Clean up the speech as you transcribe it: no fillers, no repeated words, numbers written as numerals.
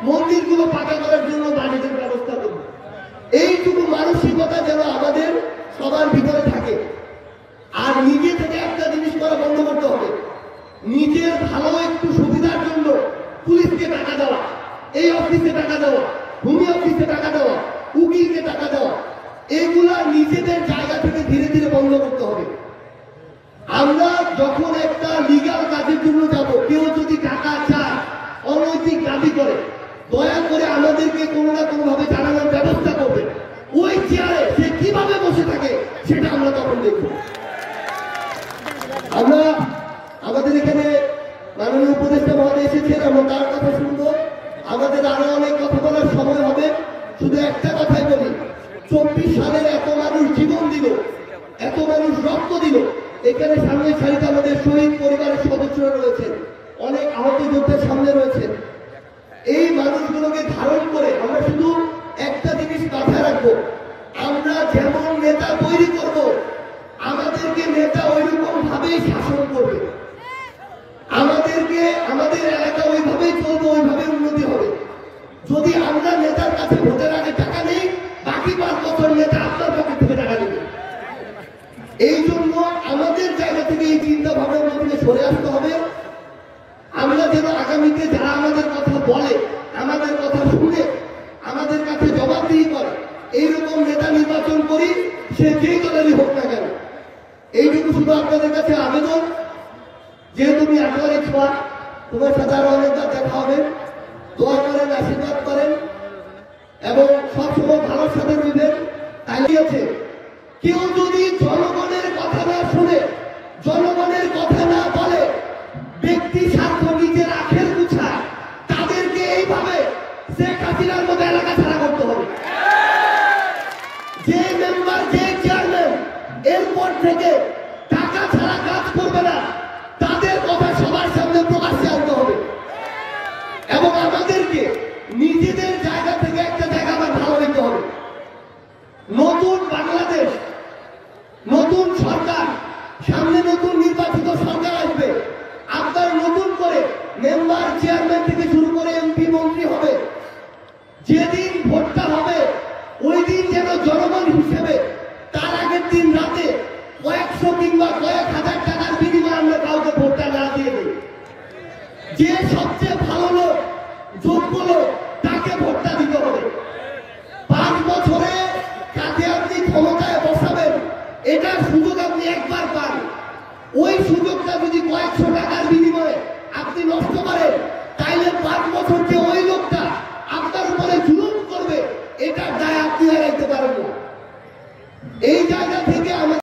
মন্দিরগুলো পাকা করার জন্য বাজেটের ব্যবস্থা করব। এইটুকু মানসিকতা যেন আমাদের সবার ভিতরে থাকে। আর নিজে থেকে একটা জিনিস করা বন্ধ করতে হবে, নিজের ভালো একটু সুবিধার জন্য পুলিশকে টাকা দেওয়া, এই অফিসে টাকা দেওয়া, ভূমি অফিসে টাকা দেওয়া, উকিলকে টাকা দেওয়া, এগুলা নিজেদের জায়গা থেকে ধীরে ধীরে বন্ধ করতে হবে। আমরা যখন একটা লিগ্যাল কাজের জন্য যাব, কেউ যদি টাকা চায়, অনৈতিক দাবি করে, দয়া করে আমাদেরকে কোনো না কোনো ভাবে জানানোর ব্যবস্থা করবে। ওই চেয়ারে সে কিভাবে বসে থাকে সেটা আমরা তখন দেখব। আমরা আমাদের এখানে মাননীয় উপদেষ্টা মহোদয় এসেছেন, আমরা তার কথা শুনবো। আমাদের আরো অনেক কথা বলার সময় হবে। শুধু একটা কথাই বলি, 24 সালের এত মানুষ জীবন দিল, এত মানুষ রক্ত দিল, এখানে সামনে সারিতে আমাদের শহীদ পরিবারের সদস্যরা রয়েছেন, অনেক আহত যোদ্ধার সামনে রয়েছেন। এই মানুষগুলোকে ধারণ করে আমরা শুধু একটা জিনিস মাথায় রাখবো, আমরা যেমন নেতা তৈরি করব, আমাদেরকে নেতা ওইরকম ভাবেই শাসন করবে, আমাদেরকে আমাদের এলাকা ওইভাবেই চলবে, ওইভাবে উন্নতি হবে। যদি আমরা নেতার কাছে ভোটের আগে টাকা নেই, বাকি 5 বছর নেতা আপনার পকেট থেকে টাকা নেবে। এই জন্য আমাদের জায়গা থেকে এই চিন্তা ভাবনা থেকে সরে আসতে হবে। আমরা যেন আগামীতে যারা আমাদের কথা বলে, আমাদের কথা শুনে, আমাদের কাছে জবাবদিহি করে, এইরকম নেতা নির্বাচন করি, সে যেই দলেরই হোক না কেন। এইটুকু শুধু আপনাদের কাছে আবেদন, যেহেতু তুমি একেবারে ছোঁয়া, তোমার সাথে আরো অনেকবার দেখা হবে, দোয়া করেন, আশীর্বাদ করেন এবং সবসময় ভালোর সাথে রইবেন। তাই আছে, কেউ যদি জনগণের কথা না শুনে, জনগণের কথা না বলে, ব্যক্তি স্বার্থ নিজের আখের গুছায়, তাদেরকে এইভাবে শেখ হাসিনার মতো এলাকা ছাড়া করতে হবে। যে মেম্বার, যে চেয়ারম্যান এরপর থেকে টাকা ছাড়া কাজ করবে না, তাদের কথা সবার সামনে প্রকাশ্যে আনতে হবে এবং আমাদেরকে নিজেদের জায়গা থেকে একটা জায়গা আবার ভালো দিতে হবে। নতুন বাংলাদেশ, নতুন সরকার, সামনে নতুন নির্বাচিত সরকার আসবে। আপনার নতুন করে মেম্বার, চেয়ারম্যান থেকে শুরু করে এমপি, মন্ত্রী হবে। যেদিন ভোটটা হবে ওই দিন যেন জনগণ হিসেবে তার আগের দিন রাতে কয়েকশো কিংবা কয়েক হাজার টাকার বিনিময়ে আমরা কাউকে ভোটটা না দিয়ে দিই। যে সবচেয়ে ভালো লোক, যোগ্য লোক,